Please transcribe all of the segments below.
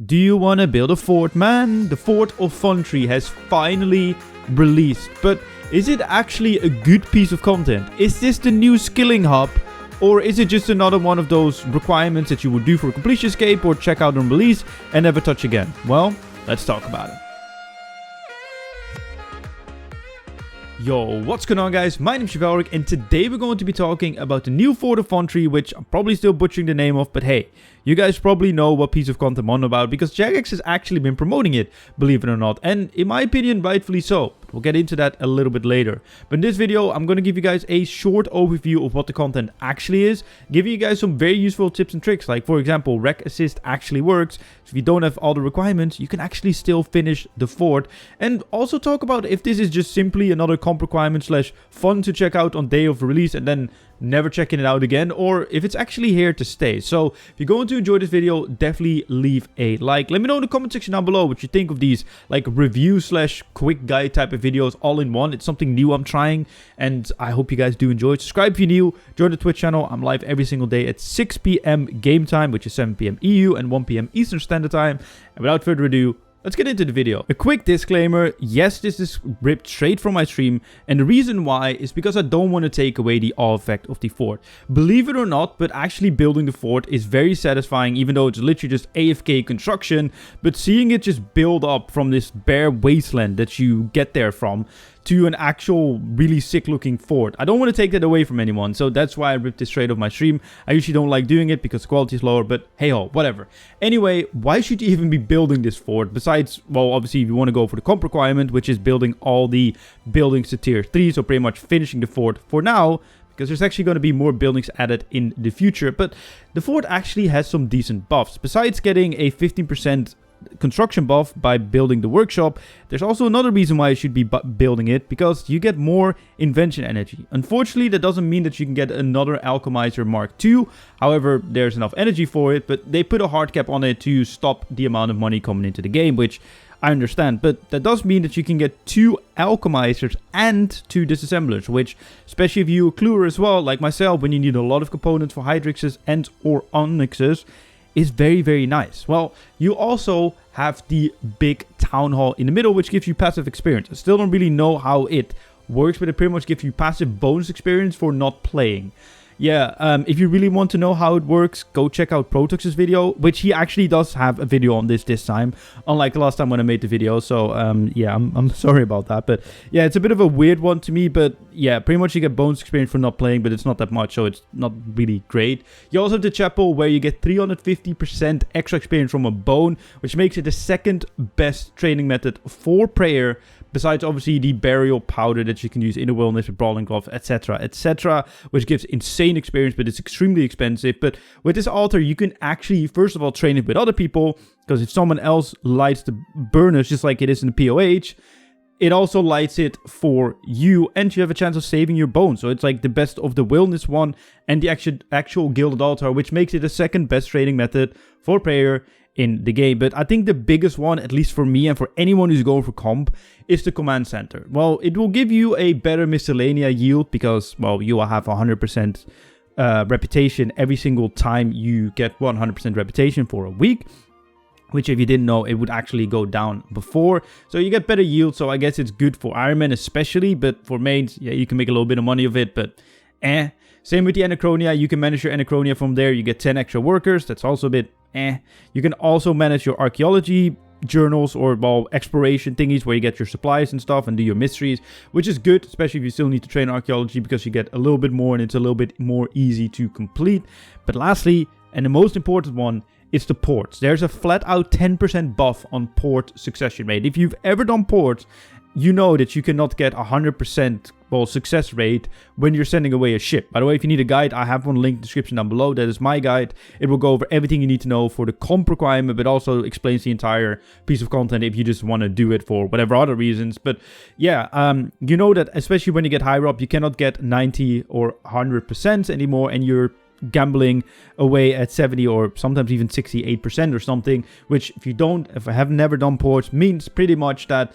Do you want to build a fort, man? The Fort of Forinthry has finally released, but is it actually a good piece of content? Is this the new skilling hub? Or is it just another one of those requirements that you would do for a completion escape or check out on release and never touch again? Well, let's talk about it. Yo, what's going on guys? My name is Chevalric and today we're going to be talking about the new Fort of Forinthry, which I'm probably still butchering the name of, but hey, you guys probably know what piece of content I'm on about because Jagex has actually been promoting it, believe it or not, and in my opinion, rightfully so. We'll get into that a little bit later. But in this video, I'm going to give you guys a short overview of what the content actually is, giving you guys some very useful tips and tricks, like for example, Rec Assist actually works. So if you don't have all the requirements, you can actually still finish the fort. And also talk about if this is just simply another comp requirement slash fun to check out on day of release and then never checking it out again, or if it's actually here to stay. So if you're going to enjoy this video, definitely leave a like. Let me know in the comment section down below what you think of these like review slash quick guide type of videos all in one. It's something new I'm trying and I hope you guys do enjoy it. Subscribe if you're new, join the Twitch channel. I'm live every single day at 6 p.m. game time, which is 7 p.m. EU and 1 p.m. Eastern Standard Time. And without further ado, let's get into the video. A quick disclaimer, yes, this is ripped straight from my stream, and the reason why is because I don't want to take away the awe effect of the fort. Believe it or not, but actually building the fort is very satisfying, even though it's literally just AFK construction, but seeing it just build up from this bare wasteland that you get there from to an actual really sick looking fort. I don't want to take that away from anyone, so that's why I ripped this straight off my stream. I usually don't like doing it because the quality is lower, but hey ho, whatever. Anyway, why should you even be building this fort? Besides, well, obviously if you want to go for the comp requirement, which is building all the buildings to tier 3, so pretty much finishing the fort for now, because there's actually going to be more buildings added in the future. But the fort actually has some decent buffs. Besides getting a 15% construction buff by building the workshop, there's also another reason why you should be building it, because you get more invention energy. Unfortunately, that doesn't mean that you can get another alchemizer Mark II. However, there's enough energy for it, but they put a hard cap on it to stop the amount of money coming into the game, which I understand, but that does mean that you can get 2 alchemizers and 2 disassemblers, which, especially if you're a cluer as well, like myself, when you need a lot of components for Hydrixes and or Onyxes, is very, very nice. Well, you also have the big town hall in the middle, which gives you passive experience. I still don't really know how it works, but it pretty much gives you passive bonus experience for not playing. Yeah, if you really want to know how it works, go check out Protoxx's video, which he actually does have a video on this time, unlike the last time when I made the video. So, yeah, I'm sorry about that. But yeah, it's a bit of a weird one to me. But yeah, pretty much you get bonus experience for not playing, but it's not that much, so it's not really great. You also have the chapel where you get 350% extra experience from a bone, which makes it the second best training method for prayer, besides obviously the burial powder that you can use in the wilderness with brawling glove, etc., which gives insane experience, but it's extremely expensive. But with this altar, you can actually, first of all, train it with other people, because if someone else lights the burners, just like it is in the POH, it also lights it for you, and you have a chance of saving your bones. So it's like the best of the wilderness one and the actual gilded altar, which makes it the second best training method for prayer in the game. But I think the biggest one, at least for me and for anyone who's going for comp, is the command center. Well, it will give you a better miscellanea yield because, well, you will have 100% reputation every single time you get 100% reputation for a week, which if you didn't know, it would actually go down before. So you get better yield, so I guess it's good for Iron Man especially, but for mains, yeah, you can make a little bit of money of it, but eh. Same with the Anachronia, you can manage your Anachronia from there, you get 10 extra workers, that's also a bit eh. You can also manage your archaeology journals or, well, exploration thingies where you get your supplies and stuff and do your mysteries, which is good, especially if you still need to train archaeology because you get a little bit more and it's a little bit more easy to complete. But lastly, and the most important one, is the ports. There's a flat out 10% buff on port succession rate. If you've ever done ports, you know that you cannot get 100% well success rate when you're sending away a ship. By the way, if you need a guide, I have one linked in the description down below. That is my guide. It will go over everything you need to know for the comp requirement, but also explains the entire piece of content if you just want to do it for whatever other reasons. But yeah, you know that especially when you get higher up, you cannot get 90 or 100% anymore, and you're gambling away at 70 or sometimes even 68% or something, which if I have never done ports, means pretty much that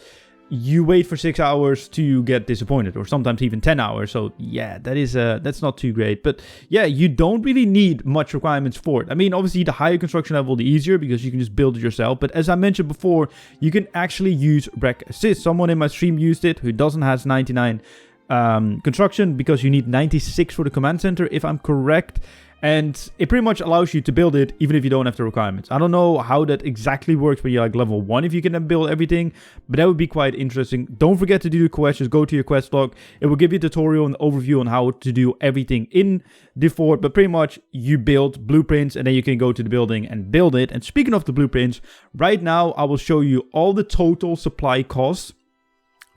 you wait for 6 hours to get disappointed, or sometimes even 10 hours. So yeah, that's not too great. But yeah, you don't really need much requirements for it. I mean, obviously the higher construction level, the easier, because you can just build it yourself. But as I mentioned before, you can actually use Rec Assist. Someone in my stream used it who doesn't have 99 construction, because you need 96 for the command center, if I'm correct. And it pretty much allows you to build it even if you don't have the requirements. I don't know how that exactly works when you're like level 1, if you can then build everything, but that would be quite interesting. Don't forget to do the quests. Just go to your quest log. It will give you a tutorial and overview on how to do everything in the fort, but pretty much you build blueprints and then you can go to the building and build it. And speaking of the blueprints, right now I will show you all the total supply costs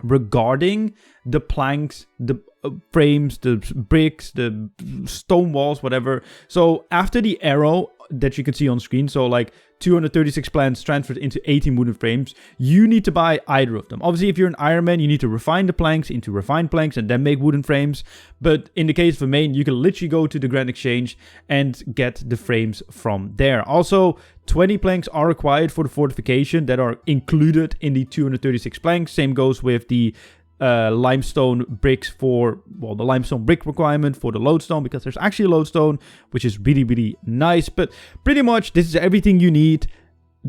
regarding the planks, the frames, the bricks, the stone walls, whatever. So after the arrow that you can see on screen, so like 236 planks transferred into 18 wooden frames, you need to buy either of them. Obviously, if you're an Iron Man, you need to refine the planks into refined planks and then make wooden frames. But in the case of a main, you can literally go to the Grand Exchange and get the frames from there. Also, 20 planks are required for the fortification that are included in the 236 planks. Same goes with the limestone bricks for, well, the limestone brick requirement for the lodestone, because there's actually a lodestone, which is really, really nice. But pretty much this is everything you need.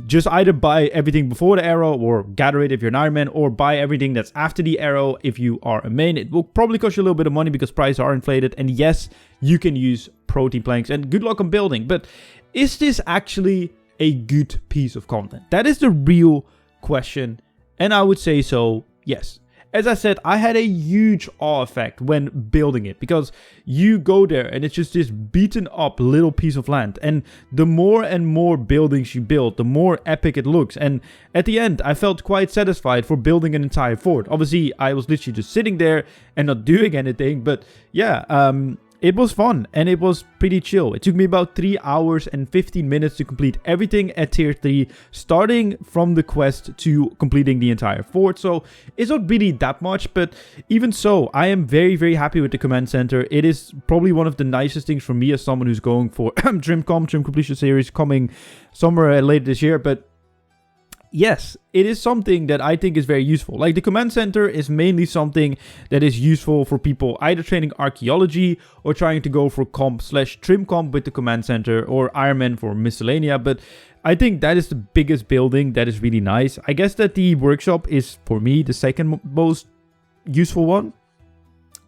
Just either buy everything before the arrow, or gather it if you're an Iron Man, or buy everything that's after the arrow if you are a main. It will probably cost you a little bit of money because prices are inflated. And yes, you can use protein planks, and good luck on building. But is this actually a good piece of content? That is the real question. And I would say so, yes. As I said, I had a huge awe effect when building it, because you go there and it's just this beaten up little piece of land. And the more and more buildings you build, the more epic it looks. And at the end, I felt quite satisfied for building an entire fort. Obviously, I was literally just sitting there and not doing anything. But yeah, it was fun and it was pretty chill. It took me about 3 hours and 15 minutes to complete everything at tier 3, starting from the quest to completing the entire fort. So it's not really that much, but even so, I am very, very happy with the command center. It is probably one of the nicest things for me as someone who's going for Trim Completion Series coming somewhere later this year. But yes, it is something that I think is very useful. Like, the command center is mainly something that is useful for people either training archaeology or trying to go for comp/trim comp with the command center, or Iron Man for miscellanea. But I think that is the biggest building that is really nice. I guess that the workshop is, for me, the second most useful one,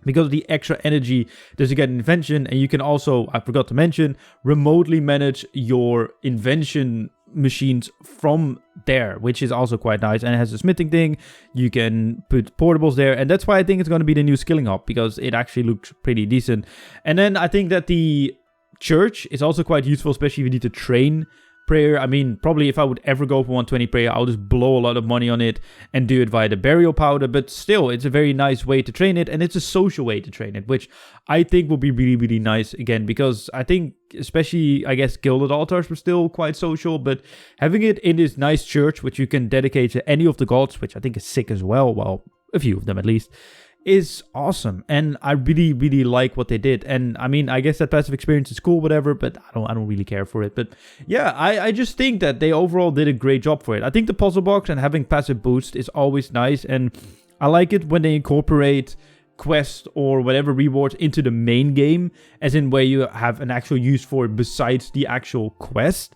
because of the extra energy that you get in invention. And you can also, I forgot to mention, remotely manage your invention machines from there, which is also quite nice. And it has a smithing thing. You can put portables there, and that's why I think it's going to be the new skilling hub, because it actually looks pretty decent. And then I think that the church is also quite useful, especially if you need to train prayer. I mean, probably if I would ever go for 120 prayer, I'll just blow a lot of money on it and do it via the burial powder. But still, it's a very nice way to train it, and it's a social way to train it, which I think will be really, really nice again, because I think, especially, I guess, gilded altars were still quite social, but having it in this nice church, which you can dedicate to any of the gods, which I think is sick as well, well, a few of them at least, is awesome. And I really, really like what they did. And I mean, I guess that passive experience is cool, whatever, but I don't really care for it. But yeah, I just think that they overall did a great job for it. I think the puzzle box and having passive boost is always nice, and I like it when they incorporate quest or whatever rewards into the main game, as in where you have an actual use for it besides the actual quest.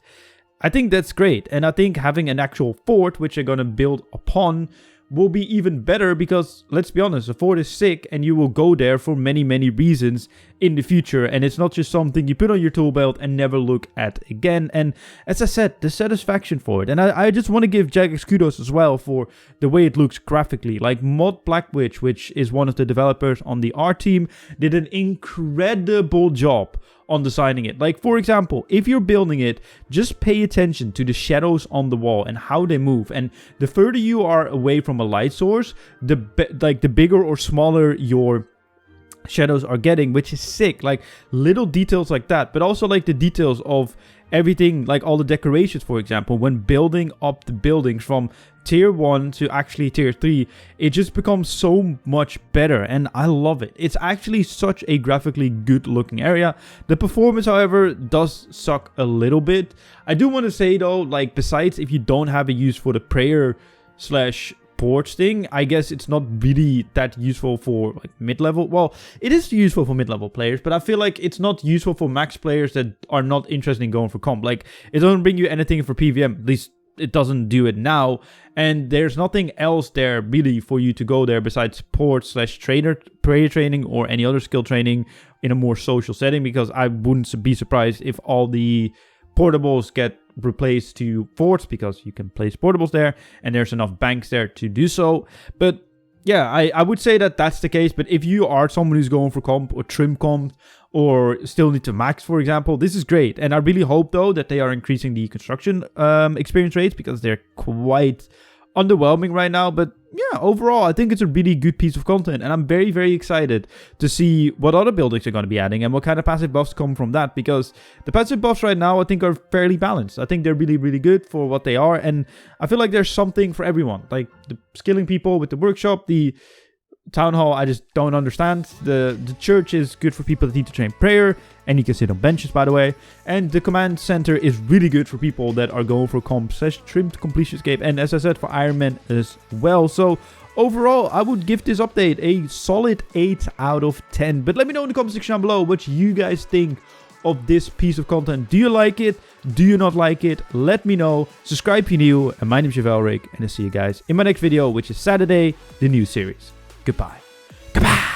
I think that's great. And I think having an actual fort, which they're going to build upon, will be even better, because let's be honest, the fort is sick and you will go there for many, many reasons in the future, and it's not just something you put on your tool belt and never look at again. And as I said, the satisfaction for it, and I just want to give Jagex kudos as well for the way it looks graphically. Like, Mod Black Witch, which is one of the developers on the art team, did an incredible job on designing it. Like, for example, if you're building it, just pay attention to the shadows on the wall and how they move. And the further you are away from a light source, the bigger or smaller your shadows are getting, which is sick. Like, little details like that, but also like the details of everything, like all the decorations, for example, when building up the buildings from tier 1 to actually tier 3, it just becomes so much better, and I love it. It's actually such a graphically good looking area. The performance, however, does suck a little bit. I do want to say though, like, besides if you don't have a use for the prayer / supports thing. I guess it's not really that useful for like mid-level. Well, it is useful for mid-level players, but I feel like it's not useful for max players that are not interested in going for comp. Like, it doesn't bring you anything for PvM. At least it doesn't do it now. And there's nothing else there really for you to go there besides support / trainer, prayer training, or any other skill training in a more social setting, because I wouldn't be surprised if all the portables get replaced to forts, because you can place portables there and there's enough banks there to do so. But yeah, I would say that that's the case. But if you are someone who's going for comp or trim comp or still need to max, for example, this is great. And I really hope though that they are increasing the construction experience rates, because they're quite underwhelming right now. But yeah, overall, I think it's a really good piece of content, and I'm very, very excited to see what other buildings are going to be adding and what kind of passive buffs come from that, because the passive buffs right now, I think, are fairly balanced. I think they're really, really good for what they are, and I feel like there's something for everyone. Like the skilling people with the workshop, the town hall, I just don't understand. The church is good for people that need to train prayer, and you can sit on benches, by the way. And the command center is really good for people that are going for comp / trimmed completionscape, and as I said, for Iron Man as well. So overall, I would give this update a solid 8 out of 10. But let me know in the comment section down below what you guys think of this piece of content. Do you like it? Do you not like it? Let me know. Subscribe if you're new. And my name is Chevalric, and I'll see you guys in my next video, which is Saturday, the new series. Goodbye. Goodbye.